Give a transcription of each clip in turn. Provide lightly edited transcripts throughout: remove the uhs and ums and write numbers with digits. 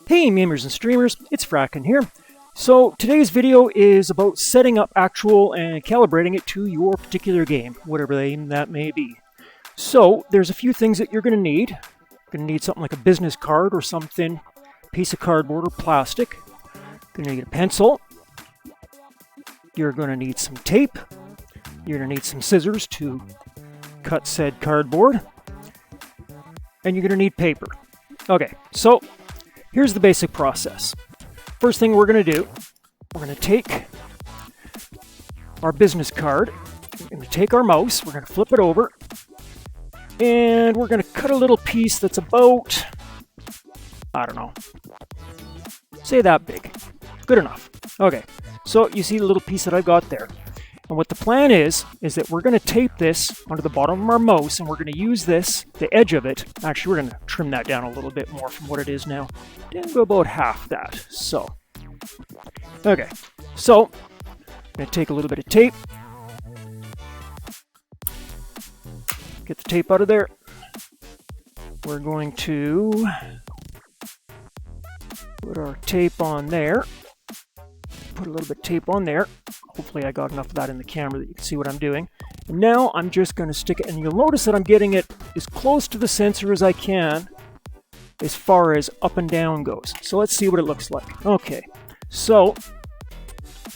Hey memers and streamers, it's Fracken here. So today's video is about setting up actual and calibrating it to your particular game, whatever that may be. So there's a few things that you're going to need. You're going to need something like a business card or some thin piece of cardboard or plastic. You're going to need a pencil. You're going to need some tape. You're going to need some scissors to cut said cardboard. And you're going to need paper. Okay, so here's the basic process. First thing we're going to do, we're going to take our business card, we're going to take our mouse, we're going to flip it over, and we're going to cut a little piece that's about, I don't know, say that big. Good enough. Okay, so you see the little piece that I've got there. And what the plan is that we're going to tape this onto the bottom of our mouse, and we're going to use this, the edge of it. Actually, we're going to trim that down a little bit more from what it is now. Down to about half that. So, okay. So, I'm going to take a little bit of tape. Get the tape out of there. We're going to put our tape on there. Put a little bit of tape on there. Hopefully I got enough of that in the camera that you can see what I'm doing. And now I'm just going to stick it, and you'll notice that I'm getting it as close to the sensor as I can as far as up and down goes. So let's see what it looks like. Okay, so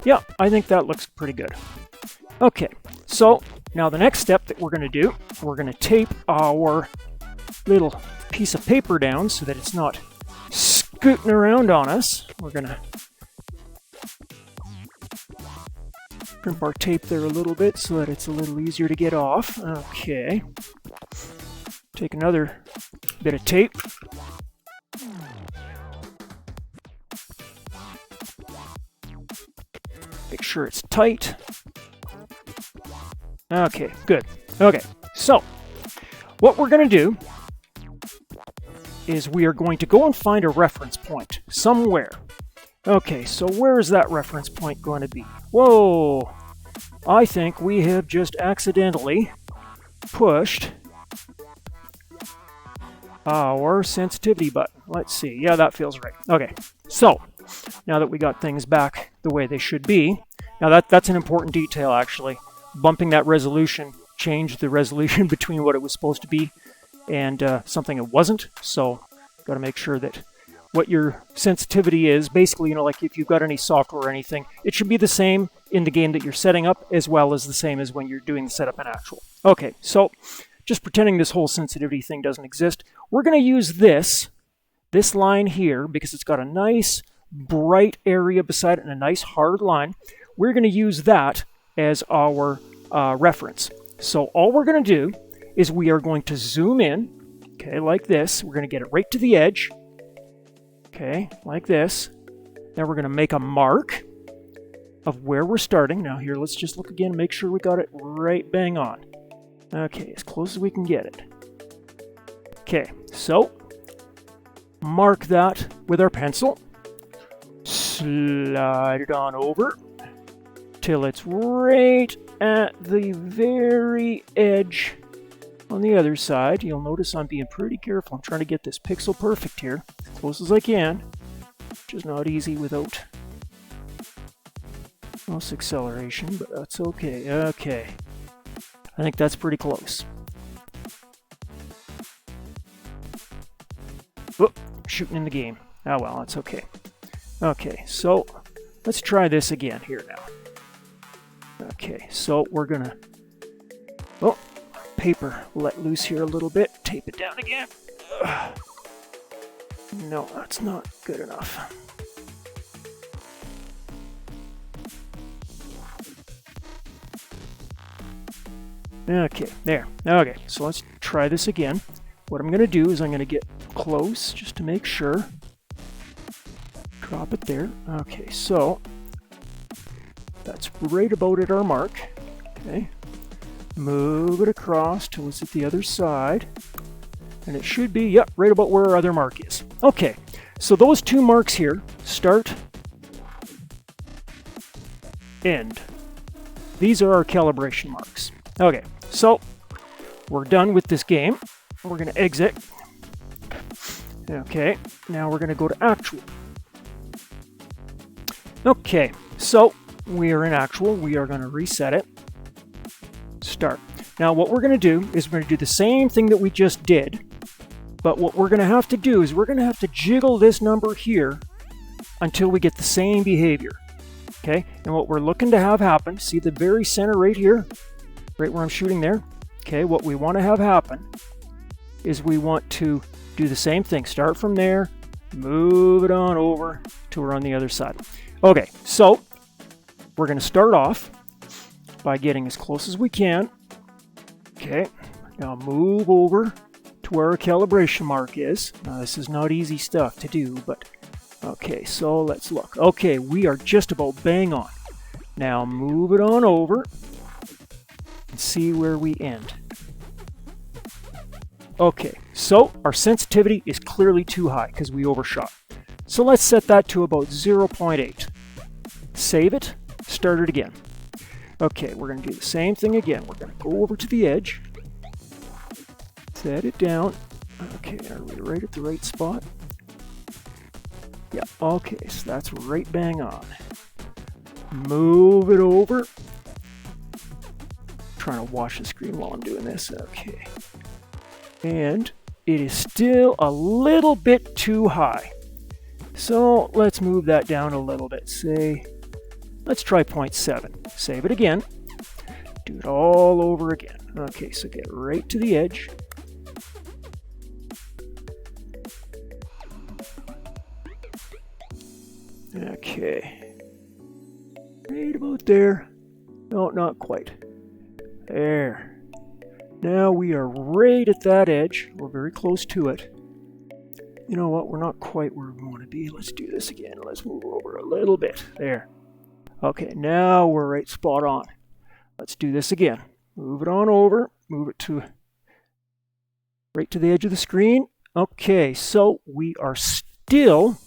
yeah, I think that looks pretty good. Okay, so now the next step that we're going to do, we're going to tape our little piece of paper down so that it's not scooting around on us. We're going to crimp our tape there a little bit so that it's a little easier to get off. Okay. Take another bit of tape. Make sure it's tight. Okay, good. Okay, so what we're going to do is we are going to go and find a reference point somewhere. Okay, so where is that reference point going to be? Whoa! I think we have just accidentally pushed our sensitivity button. Let's see. Yeah, that feels right. Okay, so now that we got things back the way they should be, now that's an important detail actually. Bumping that resolution changed the resolution between what it was supposed to be and something it wasn't. So, got to make sure that what your sensitivity is, basically, you know, like if you've got any software or anything, it should be the same in the game that you're setting up as well as the same as when you're doing the setup in actual. Okay, so just pretending this whole sensitivity thing doesn't exist, we're going to use this line here because it's got a nice bright area beside it and a nice hard line. We're going to use that as our reference. So all we're going to do is we are going to zoom in, okay, like this. We're going to get it right to the edge. Okay, like this. Now we're going to make a mark of where we're starting. Now here, let's just look again and make sure we got it right bang on. Okay, as close as we can get it. Okay, so mark that with our pencil. Slide it on over till it's right at the very edge on the other side. You'll notice I'm being pretty careful. I'm trying to get this pixel perfect here, as close as I can, which is not easy without mouse acceleration, but that's okay. Okay, I think that's pretty close. Oh, shooting in the game. Ah well, that's okay. Okay, so let's try this again here now. Okay, so we're gonna, oh, paper let loose here a little bit. Tape it down again. Ugh. No, that's not good enough. Okay, there. Okay, so let's try this again. What I'm going to do is I'm going to get close just to make sure. Drop it there. Okay, so that's right about at our mark. Okay. Move it across till it's at the other side. And it should be, yep, right about where our other mark is. Okay, so those two marks here, start, end. These are our calibration marks. Okay, so we're done with this game. We're going to exit. Okay, now we're going to go to actual. Okay, so we are in actual. We are going to reset it. Start. Now what we're going to do is we're going to do the same thing that we just did, but what we're going to have to do is we're going to have to jiggle this number here until we get the same behavior. Okay, and what we're looking to have happen, see the very center right here, right where I'm shooting there? Okay, what we want to have happen is we want to do the same thing. Start from there, move it on over to we're on the other side. Okay, so we're going to start off by getting as close as we can. Okay, now move over to where our calibration mark is. Now this is not easy stuff to do, but okay, so let's look. Okay, we are just about bang on. Now move it on over and see where we end. Okay, so our sensitivity is clearly too high because we overshot. So let's set that to about 0.8. Save it, start it again. Okay, we're going to do the same thing again. We're going to go over to the edge, set it down. Okay, are we right at the right spot? Yeah, okay, so that's right bang on. Move it over. Trying to watch the screen while I'm doing this. Okay. And it is still a little bit too high. So let's move that down a little bit. Say, let's try 0.7. Save it again. Do it all over again. Okay, so get right to the edge. Okay. Right about there. No, not quite. There. Now we are right at that edge. We're very close to it. You know what? We're not quite where we want to be. Let's do this again. Let's move over a little bit. There. Okay, now we're right spot on. Let's do this again. Move it on over. Move it to right to the edge of the screen. Okay, so we are still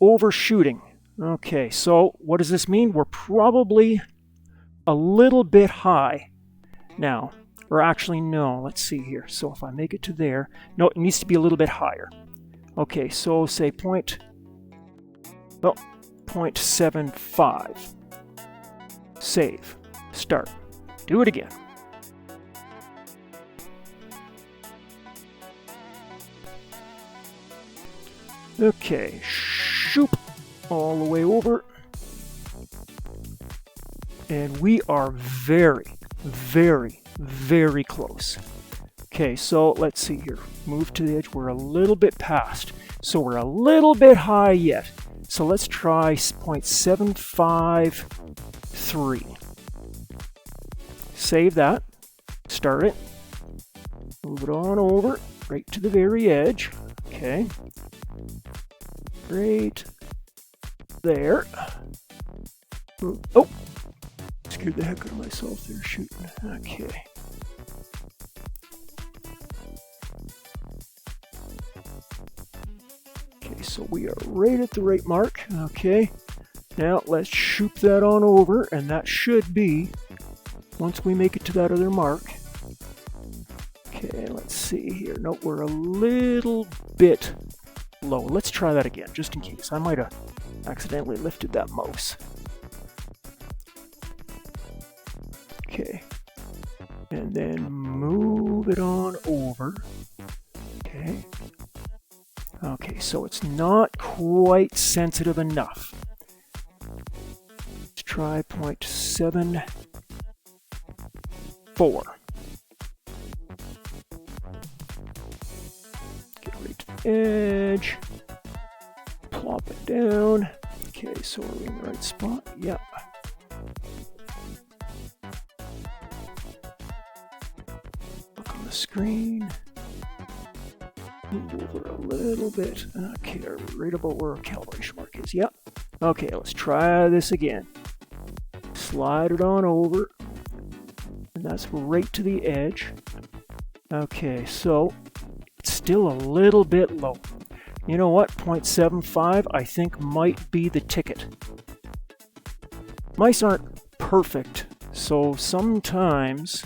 overshooting. Okay, so what does this mean? We're probably a little bit high now. Or actually, no, let's see here. So if I make it to there, no, it needs to be a little bit higher. Okay, so say 0.75. Save. Start. Do it again. Okay, shoop all the way over. And we are very, very, very close. Okay, so let's see here. Move to the edge. We're a little bit past. So we're a little bit high yet. So let's try 0.753. Save that. Start it. Move it on over right to the very edge. Okay. Right there. Oh! Scared the heck out of myself there shooting. Okay. Okay, so we are right at the right mark. Okay. Now let's shoot that on over, and that should be, once we make it to that other mark. Okay, let's see here. No, we're a little bit low. Let's try that again, just in case. I might have accidentally lifted that mouse. Okay. And then move it on over. Okay. Okay, so it's not quite sensitive enough. Let's try 0.74. Get right to the edge. Plop it down. Okay, so are we in the right spot? Yep. Look on the screen. Move over a little bit. Okay, right about where our calibration mark is. Yep. Okay, let's try this again. Slide it on over. And that's right to the edge. Okay, so it's still a little bit low. You know what? 0.75 I think might be the ticket. Mice aren't perfect, so sometimes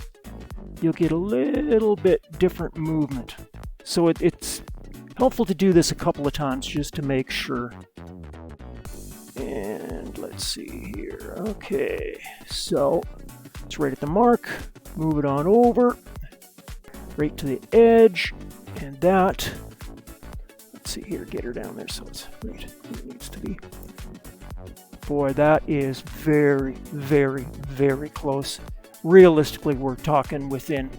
you'll get a little bit different movement. So it's Helpful to do this a couple of times just to make sure. And let's see here. Okay, so it's right at the mark. Move it on over, right to the edge, and that. Let's see here, get her down there so it's right where it needs to be. Boy, that is very, very, very close. Realistically, we're talking within,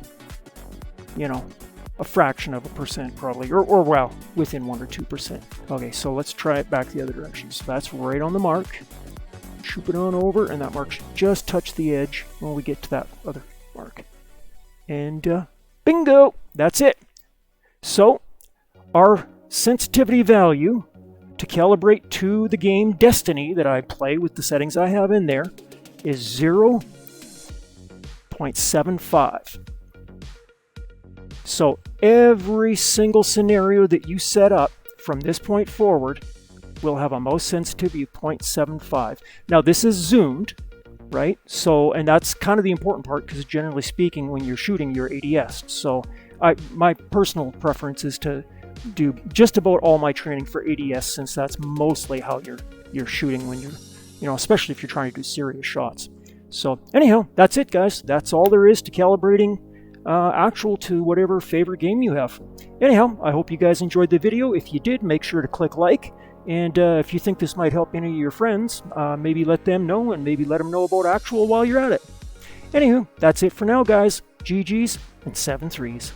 you know, a fraction of a percent probably, or well, within 1 or 2%. Okay, so let's try it back the other direction. So that's right on the mark. Shoop it on over, and that mark should just touch the edge when we get to that other mark. And bingo! That's it. So our sensitivity value to calibrate to the game Destiny that I play with the settings I have in there is 0.75. So every single scenario that you set up from this point forward will have a mouse sensitivity of 0.75. Now this is zoomed, right? So, and that's kind of the important part because generally speaking, when you're shooting, you're ADS. So my personal preference is to do just about all my training for ADS, since that's mostly how you're shooting when you're, you know, especially if you're trying to do serious shots. So anyhow, that's it, guys. That's all there is to calibrating actual to whatever favorite game you have. Anyhow, I hope you guys enjoyed the video. If you did, make sure to click like. And if you think this might help any of your friends, maybe let them know, and maybe let them know about actual while you're at it. Anywho, that's it for now, guys. GG's and 7 3s.